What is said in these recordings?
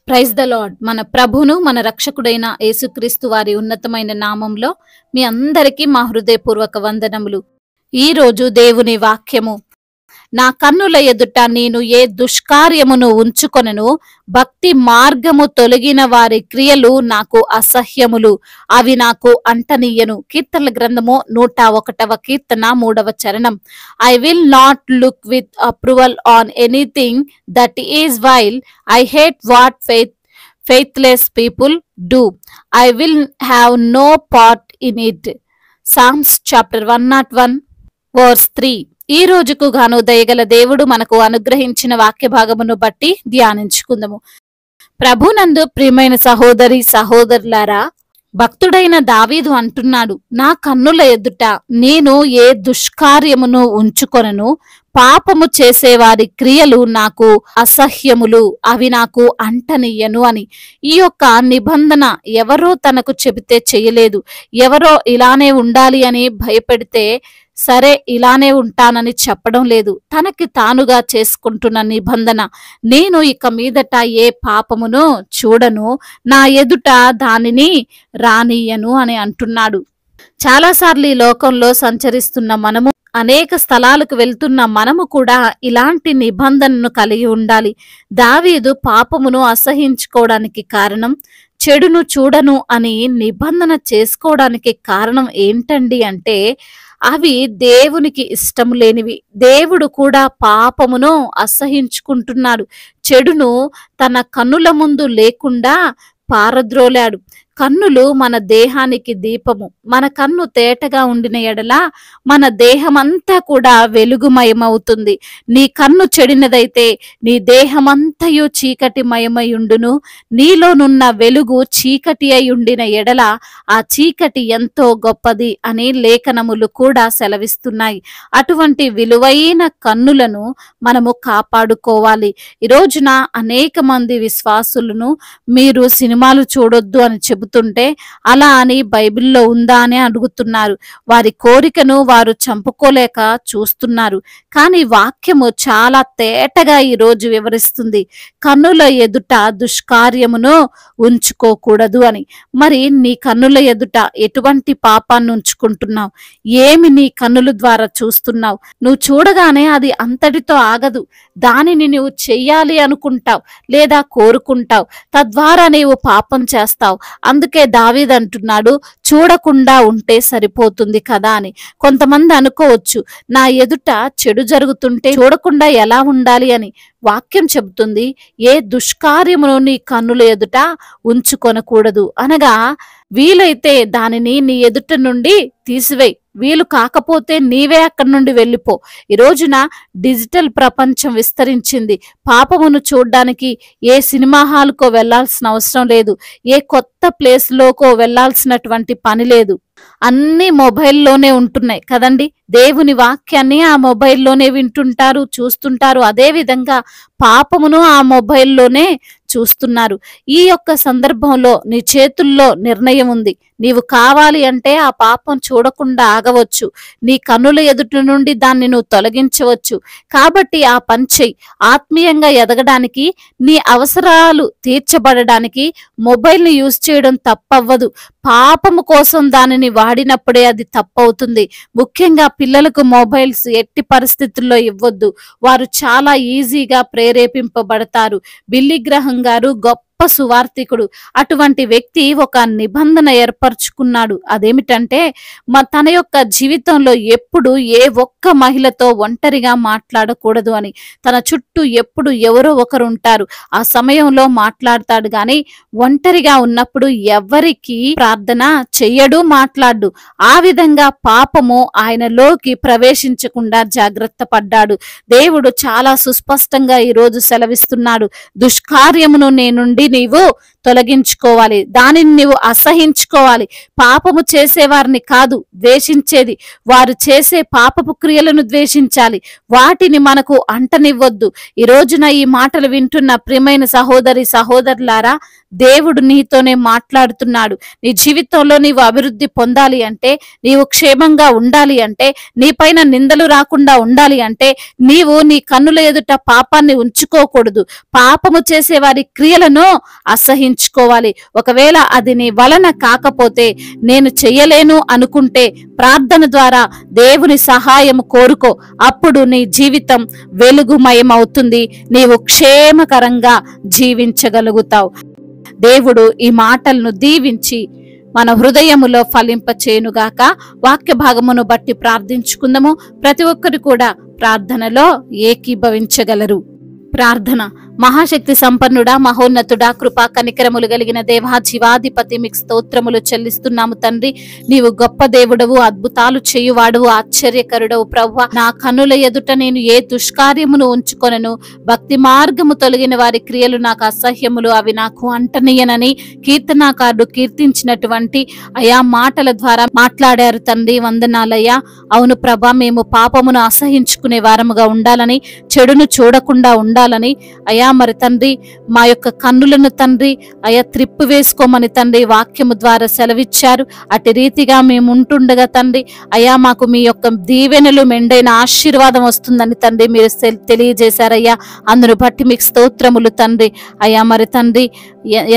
Praise the lord. మన ప్రభును మన రక్షకుడైన యేసుక్రీస్తు వారి ఉన్నతమైన నామంలో మీ అందరికీ మా హృదయపూర్వక వందనములు. ఈ రోజు దేవుని వాక్యము, నా కన్నుల ఎదుట నేను ఏ దుష్కార్యమును ఉంచుకొనను, భక్తి మార్గము తొలగిన వారి క్రియలు నాకు అసహ్యములు, అవి నాకు అంటనీయను. కీర్తనల గ్రంథము 101వ కీర్తన 3వ చరణం. I will not look with approval on anything that is while, I hate what faithless people do. I will have no part in it. Psalms chapter 101 verse 3. ఈ రోజుకు గాను దయగల దేవుడు మనకు అనుగ్రహించిన వాక్య భాగమును బట్టి ధ్యానించుకుందాము. ప్రభునందు ప్రియమైన సహోదరి సహోదరులారా, భక్తుడైన దావీదు అంటున్నాడు, నా కన్నుల ఎదుట నేను ఏ దుష్కార్యమును ఉంచుకొనను, పాపము చేసేవారి క్రియలు నాకు అసహ్యములు, అవి నాకు అంటనీయను అని. ఈ యొక్క నిబంధన ఎవరో తనకు చెబితే చేయలేదు, ఎవరో ఇలానే ఉండాలి అని భయపెడితే సరే ఇలానే ఉంటానని చెప్పడం లేదు. తనకి తానుగా చేసుకుంటున్న నిబంధన, నేను ఇక మీదట ఏ పాపమును చూడను, నా ఎదుట దానిని రానియను అని అంటున్నాడు. చాలాసార్లు ఈ లోకంలో సంచరిస్తున్న మనము, అనేక స్థలాలకు వెళ్తున్న మనము కూడా ఇలాంటి నిబంధనను కలిగి ఉండాలి. దావీదు పాపమును అసహించుకోవడానికి కారణం, చెడును చూడను అని నిబంధన చేసుకోవడానికి కారణం ఏంటండి అంటే, అవి దేవునికి ఇష్టం లేనివి. దేవుడు కూడా పాపమును అసహించుకుంటున్నాడు. చెడును తన కన్నుల ముందు లేకుండా పారద్రోలాడు. కన్నులు మన దేహానికి దీపము. మన కన్ను తేటగా ఉండిన ఎడల మన దేహమంతా కూడా వెలుగుమయమవుతుంది. నీ కన్ను చెడినదైతే నీ దేహమంతయు చీకటిమయమయుండును. నీలోనున్న వెలుగు చీకటి అయి ఉండిన ఎడల ఆ చీకటి ఎంతో గొప్పది అని లేఖనములు కూడా సెలవిస్తున్నాయి. అటువంటి విలువైన కన్నులను మనము కాపాడుకోవాలి. ఈ రోజున అనేక మంది విశ్వాసులను మీరు సినిమాలు చూడొద్దు అని చెబుతుంటే అలా అని బైబిల్లో ఉందా అని అడుగుతున్నారు. వారి కోరికను వారు చంపుకోలేక చూస్తున్నారు. కానీ వాక్యము చాలా తేటగా ఈ రోజు వివరిస్తుంది, కన్నుల ఎదుట దుష్కార్యమును ఉంచుకోకూడదు అని. మరి నీ కన్నుల ఎదుట ఎటువంటి పాపాన్ని ఉంచుకుంటున్నావు? ఏమి నీ కన్నుల ద్వారా చూస్తున్నావు? నువ్వు చూడగానే అది అంతటితో ఆగదు. దానిని నువ్వు చెయ్యాలి అనుకుంటావు లేదా కోరుకుంటావు, తద్వారా నీవు పాపం చేస్తావు. అందుకే దావీదు అంటున్నాడు, చూడకుండా ఉంటే సరిపోతుంది కదా అని. కొంతమంది అనుకోవచ్చు, నా ఎదుట చెడు జరుగుతుంటే చూడకుండా ఎలా ఉండాలి అని. వాక్యం చెబుతుంది, ఏ దుష్కార్యమును నీ కన్నుల ఎదుట ఉంచుకొనకూడదు అనగా, వీలైతే దానిని నీ ఎదుట నుండి తీసివేయి, వీలు కాకపోతే నీవే అక్కడి నుండి వెళ్ళిపో. ఈ రోజున డిజిటల్ ప్రపంచం విస్తరించింది. పాపమును చూడ్డానికి ఏ సినిమా హాల్కో వెళ్లాల్సిన అవసరం లేదు, ఏ కొత్త ప్లేస్లోకో వెళ్లాల్సినటువంటి పని లేదు. అన్ని మొబైల్లోనే ఉంటున్నాయి కదండి. దేవుని వాక్యాన్ని ఆ మొబైల్లోనే వింటుంటారు, చూస్తుంటారు. అదే విధంగా పాపమును ఆ మొబైల్లోనే చూస్తున్నారు. ఈ యొక్క సందర్భంలో నీ చేతుల్లో నిర్ణయం ఉంది. నీవు కావాలి అంటే ఆ పాపం చూడకుండా ఆగవచ్చు. నీ కన్నుల ఎదుటి నుండి దాన్ని నువ్వు తొలగించవచ్చు. కాబట్టి ఆ పని చెయ్యి. ఆత్మీయంగా ఎదగడానికి, నీ అవసరాలు తీర్చబడడానికి మొబైల్ని యూజ్ చేయడం తప్పవ్వదు. పాపము కోసం దానిని వాడినప్పుడే అది తప్పవుతుంది. ముఖ్యంగా పిల్లలకు మొబైల్స్ ఎట్టి పరిస్థితుల్లో ఇవ్వద్దు. వారు చాలా ఈజీగా ప్రేరేపింపబడతారు. బిల్లీ గ్రహం గారు గొప్ప సువార్థికుడు. అటువంటి వ్యక్తి ఒక నిబంధన ఏర్పరచుకున్నాడు. అదేమిటంటే, తన యొక్క జీవితంలో ఎప్పుడు ఏ ఒక్క మహిళతో ఒంటరిగా మాట్లాడకూడదు అని. తన చుట్టూ ఎప్పుడు ఎవరో ఒకరు ఉంటారు, ఆ సమయంలో మాట్లాడతాడు. గాని ఒంటరిగా ఉన్నప్పుడు ఎవరికి ప్రార్థన చెయ్యడు, మాట్లాడు. ఆ విధంగా పాపము ఆయనలోకి ప్రవేశించకుండా జాగ్రత్త పడ్డాడు. దేవుడు చాలా సుస్పష్టంగా ఈ రోజు సెలవిస్తున్నాడు, దుష్కార్యమును నీ నుండి నీవు తొలగించుకోవాలి, దానిని నీవు అసహించుకోవాలి. పాపము చేసేవారిని కాదు ద్వేషించేది, వారు చేసే పాపపు క్రియలను ద్వేషించాలి. వాటిని మనకు అంటనివ్వద్దు. ఈ రోజున ఈ మాటలు వింటున్న ప్రియమైన సహోదరి సహోదరులారా, దేవుడు నీతోనే మాట్లాడుతున్నాడు. నీ జీవితంలో నీవు అభివృద్ధి పొందాలి అంటే, నీవు క్షేమంగా ఉండాలి అంటే, నీపైన నిందలు రాకుండా ఉండాలి అంటే, నీవు నీ కన్నుల ఎదుట పాపాన్ని ఉంచుకోకూడదు. పాపము చేసే వారి క్రియలను అసహించుకోవాలి. ఒకవేళ అది నీ వలన కాకపోతే, నేను చెయ్యలేను అనుకుంటే ప్రార్థన ద్వారా దేవుని సహాయం కోరుకో. అప్పుడు నీ జీవితం వెలుగుమయమవుతుంది. నీవు క్షేమకరంగా జీవించగలుగుతావు. దేవుడు ఈ మాటలను దీవించి మన హృదయములో ఫలింపచేయునుగాక. వాక్య భాగమును బట్టి ప్రార్థించుకుందాము. ప్రతి ఒక్కరు కూడా ప్రార్థనలో ఏకీభవించగలరు. ప్రార్థన. మహాశక్తి సంపన్నుడా, మహోన్నతుడా, కృపా కనికరములు కలిగిన దేవా, జీవాధిపతి, మీకు స్తోత్రములు చెల్లిస్తున్నాము తండ్రి. నీవు గొప్ప దేవుడవు, అద్భుతాలు చేయువాడవు, ఆశ్చర్యకరుడవు ప్రభువా. నా కన్నుల ఎదుట నేను ఏ దుష్కార్యమును ఉంచుకొనను. భక్తి మార్గము తొలగిన వారి క్రియలు నాకు అసహ్యములు, అవి నాకు అంటనీయనని కీర్తనాకారుడు కీర్తించినటువంటి అయా మాటల ద్వారా మాట్లాడారు తండ్రి. వందనాలయ్యా. అవును ప్రభా, మేము పాపమును అసహించుకునే వారముగా ఉండాలని, చెడును చూడకుండా ఉండాలని అయా మరి తండ్రి, మా యొక్క కన్నులను తండ్రి అయా త్రిప్పు వేసుకోమని తండ్రి వాక్యము ద్వారా సెలవిచ్చారు. అటు రీతిగా మేము ఉంటుండగా తండ్రి అయా మాకు మీ యొక్క దీవెనలు మెండైన ఆశీర్వాదం వస్తుందని తండ్రి మీరు తెలియజేశారయ్యా. అందును బట్టి మీకు స్తోత్రములు తండ్రి. అయా మరి తండ్రి,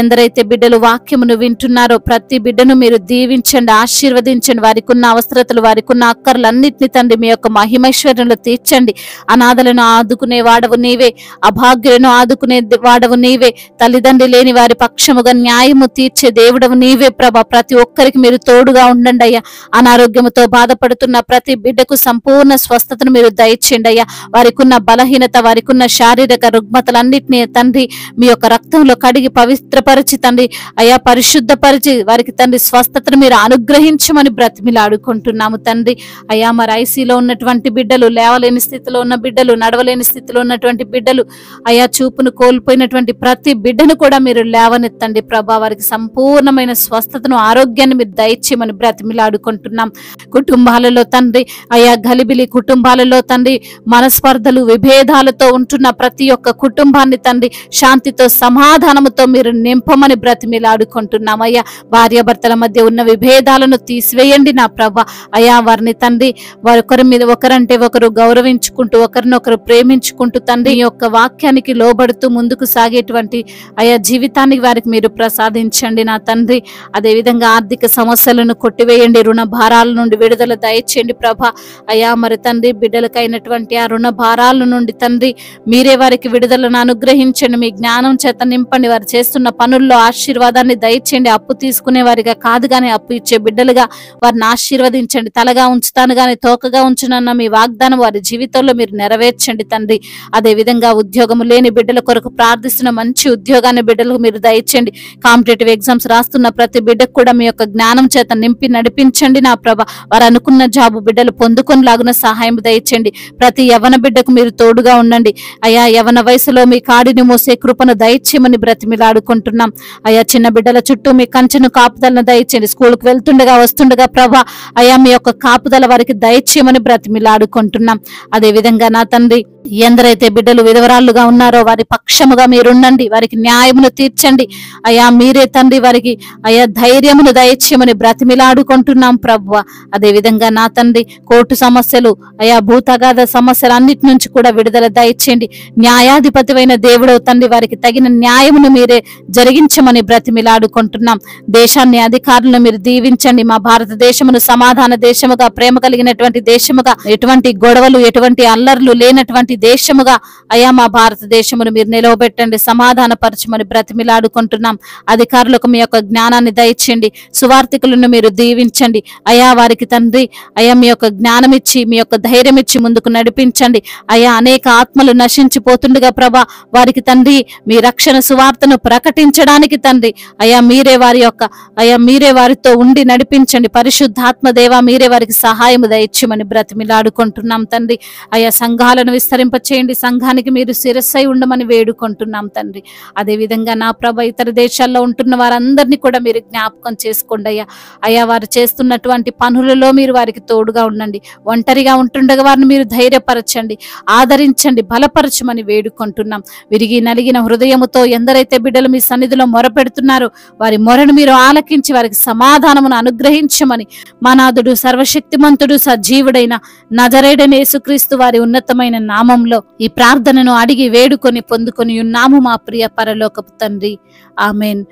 ఎందరైతే బిడ్డలు వాక్యమును వింటున్నారో ప్రతి బిడ్డను మీరు దీవించండి, ఆశీర్వదించండి. వారికి ఉన్న అవసరతలు, వారికి ఉన్న అక్కర్లన్నింటినీ తండ్రి మీ యొక్క మహిమైశ్వర్యంలో తీర్చండి. అనాథలను ఆదుకునే వాడవు నీవే, అభాగ్యులను ఆదుకునే వాడవు నీవే, తల్లిదండ్రి లేని వారి పక్షముగా న్యాయము తీర్చే దేవుడవు నీవే ప్రభా. ప్రతి ఒక్కరికి మీరు తోడుగా ఉండండి అయ్యా. అనారోగ్యముతో బాధపడుతున్న ప్రతి బిడ్డకు సంపూర్ణ స్వస్థతను మీరు దయచేయండి అయ్యా. వారికి ఉన్న బలహీనత, వారికి ఉన్న శారీరక రుగ్మతలన్నింటినీ తండ్రి మీ యొక్క రక్తంలో కడిగి పవిత్రపరిచి తండ్రి అయా పరిశుద్ధపరిచి వారికి తండ్రి స్వస్థతను మీరు అనుగ్రహించమని బ్రతిమిలాడుకుంటున్నాము తండ్రి. అయా మరి ఐసీలో ఉన్నటువంటి బిడ్డలు, లేవలేని స్థితిలో ఉన్న బిడ్డలు, నడవలేని స్థితిలో ఉన్నటువంటి బిడ్డలు, అయా చూపును కోల్పోయినటువంటి ప్రతి బిడ్డను కూడా మీరు లేవనెత్తండి ప్రభా. వారికి సంపూర్ణమైన స్వస్థతను, ఆరోగ్యాన్ని మీరు దయచేయమని బ్రతిమిలాడుకుంటున్నాం. కుటుంబాలలో తండ్రి అయా గలిబిలి కుటుంబాలలో తండ్రి మనస్పర్ధలు, విభేదాలతో ఉంటున్న ప్రతి ఒక్క కుటుంబాన్ని తండ్రి శాంతితో, సమాధానముతో మీరు నింపమని బ్రతిమిలాడుకుంటున్నాం అయ్యా. భార్యాభర్తల మధ్య ఉన్న విభేదాలను తీసివేయండి నా ప్రభా. అయా వారిని తండ్రి వారొకరి మీద ఒకరంటే ఒకరు గౌరవించుకుంటూ, ఒకరినొకరు ప్రేమించుకుంటూ తండ్రి యొక్క వాక్యానికి లోబడుతూ ముందుకు సాగేటువంటి అయా జీవితాన్ని వారికి మీరు ప్రసాదించండి నా తండ్రి. అదేవిధంగా ఆర్థిక సమస్యలను కొట్టివేయండి, రుణ భారాల నుండి విడుదల దయచేయండి ప్రభా. అయా మరి తండ్రి బిడ్డలకైనటువంటి ఆ రుణ భారాల నుండి తండ్రి మీరే వారికి విడుదలను అనుగ్రహించండి. మీ జ్ఞానం చేత నింపండి. వారు చేస్తున్న పనుల్లో ఆశీర్వాదాన్ని దయచేయండి. అప్పు తీసుకునే వారిగా కాదు కానీ అప్పు ఇచ్చే బిడ్డలుగా వారిని ఆశీర్వదించండి. తలగా ఉంచుతాను కానీ తోకగా ఉంచునన్న మీ వాగ్దానం వారి జీవితంలో మీరు నెరవేర్చండి తండ్రి. అదే విధంగా ఉద్యోగం లేని బిడ్డల కొరకు ప్రార్థిస్తున్న మంచి ఉద్యోగాన్ని బిడ్డలకు మీరు దయచేయండి. కాంపిటేటివ్ ఎగ్జామ్స్ రాస్తున్న ప్రతి బిడ్డకు కూడా మీ యొక్క జ్ఞానం చేత నింపి నడిపించండి నా ప్రభ. వారు అనుకున్న జాబు బిడ్డలు పొందుకొనిలాగున సహాయం దయచేయండి. ప్రతి యవన బిడ్డకు మీరు తోడుగా ఉండండి అయా. యవన వయసులో మీ కాడిని మోసే కృపను దయచేయమని బ్రతిమిలాడుకుంటున్నాం అయా. చిన్న బిడ్డల చుట్టూ మీ కంచెను, కాపుదలను దయచేయండి. స్కూల్కి వెళ్తుండగా వస్తుండగా ప్రభా అయా మీ యొక్క కాపుదల వారికి దయచేయమని బ్రతిమిలాడుకుంటున్నాం. అదే విధంగా నా తండ్రి ఎందరైతే బిడ్డలు విధవరాళ్లుగా ఉన్నారో వారి పక్షముగా మీరుండండి, వారికి న్యాయమును తీర్చండి అయా. మీరే తండ్రి వారికి అయా ధైర్యమును దయచేయమని బ్రతిమిలాడుకుంటున్నాం ప్రభువ. అదే విధంగా నా తండ్రి కోర్టు సమస్యలు అయా, భూతగాథ సమస్యలు అన్నిటి నుంచి కూడా విడుదల దయచేయండి. న్యాయాధిపతివైన దేవుడవు తండ్రి వారికి తగిన న్యాయమును మీరే జరిగించమని బ్రతిమిలాడుకుంటున్నాం. దేశాన్ని, అధికారులను మీరు దీవించండి. మా భారతదేశమును సమాధాన దేశముగా, ప్రేమ కలిగినటువంటి దేశముగా, ఎటువంటి గొడవలు, ఎటువంటి అల్లర్లు లేనటువంటి దేశముగా అయా మా భారతదేశమును మీరు నిలవబెట్టండి, సమాధాన పరచమని బ్రతిమిలాడుకుంటున్నాం. అధికారులకు మీ యొక్క జ్ఞానాన్ని దయచేయండి. సువార్థికులను మీరు దీవించండి అయా. వారికి తండ్రి అయా మీ యొక్క జ్ఞానం ఇచ్చి, మీ యొక్క ధైర్యం ఇచ్చి ముందుకు నడిపించండి అయా. అనేక ఆత్మలు నశించిపోతుండగా ప్రభా వారికి తండ్రి మీ రక్షణ సువార్తను ప్రకటించడానికి తండ్రి అయా మీరే వారి యొక్క అయా మీరే వారితో ఉండి నడిపించండి. పరిశుద్ధాత్మ దేవా మీరే వారికి సహాయము దయచేయమని బ్రతిమిలాడుకుంటున్నాం తండ్రి అయా. సంఘాలను విస్తరింపచేయండి. సంఘానికి మీరు శిరస్సై ఉండమని వేడుకుంటున్నాం తండ్రి. అదే విధంగా నా ప్రభ ఇతర దేశాల్లో ఉంటున్న వారందరినీ కూడా మీరు జ్ఞాపకం చేసుకోండి అయ్యా. అయా వారు చేస్తున్నటువంటి పనులలో మీరు వారికి తోడుగా ఉండండి. ఒంటరిగా ఉంటుండగా వారిని మీరు ధైర్యపరచండి, ఆదరించండి, బలపరచమని వేడుకుంటున్నాం. విరిగి నలిగిన హృదయముతో ఎందరైతే బిడ్డలు మీ సన్నిధిలో మొరపెడుతున్నారో వారి మొరను మీరు ఆలకించి వారికి సమాధానమును అనుగ్రహించమని మా నాథుడు, సర్వశక్తిమంతుడు, సజీవుడైన నజరేయుడైన యేసుక్రీస్తు వారి ఉన్నతమైన నామములో నామంలో ఈ ప్రార్థనను అడిగి వేడుకొని పొందుకొని ఉన్నాము మా ప్రియ పరలోకపు తండ్రి. ఆమెన్.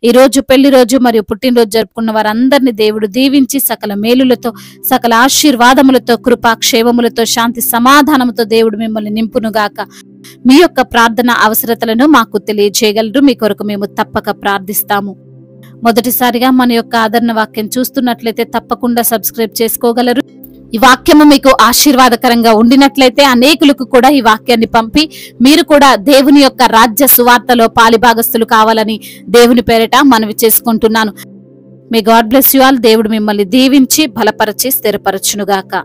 ఈ రోజు పెళ్లి రోజు మరియు పుట్టినరోజు జరుపుకున్న వారందరినీ దేవుడు దీవించి సకల మేలులతో, సకల ఆశీర్వాదములతో, కృపా క్షేమములతో, శాంతి సమాధానముతో దేవుడు మిమ్మల్ని నింపునుగాక. మీ యొక్క ప్రార్థన అవసరతలను మాకు తెలియజేయగలరు. మీ కొరకు మేము తప్పక ప్రార్థిస్తాము. మొదటిసారిగా మన యొక్క ఆదరణ వాక్యం చూస్తున్నట్లయితే తప్పకుండా సబ్స్క్రైబ్ చేసుకోగలరు. ఈ వాక్యము మీకు ఆశీర్వాదకరంగా ఉండినట్లయితే అనేకులకు కూడా ఈ వాక్యాన్ని పంపి మీరు కూడా దేవుని యొక్క రాజ్య సువార్తలో పాలిభాగస్తులు కావాలని దేవుని పేరిట మనవి చేసుకుంటున్నాను. May God bless you all. దేవుడు మిమ్మల్ని దీవించి బలపరచి స్థిరపరచునుగాక.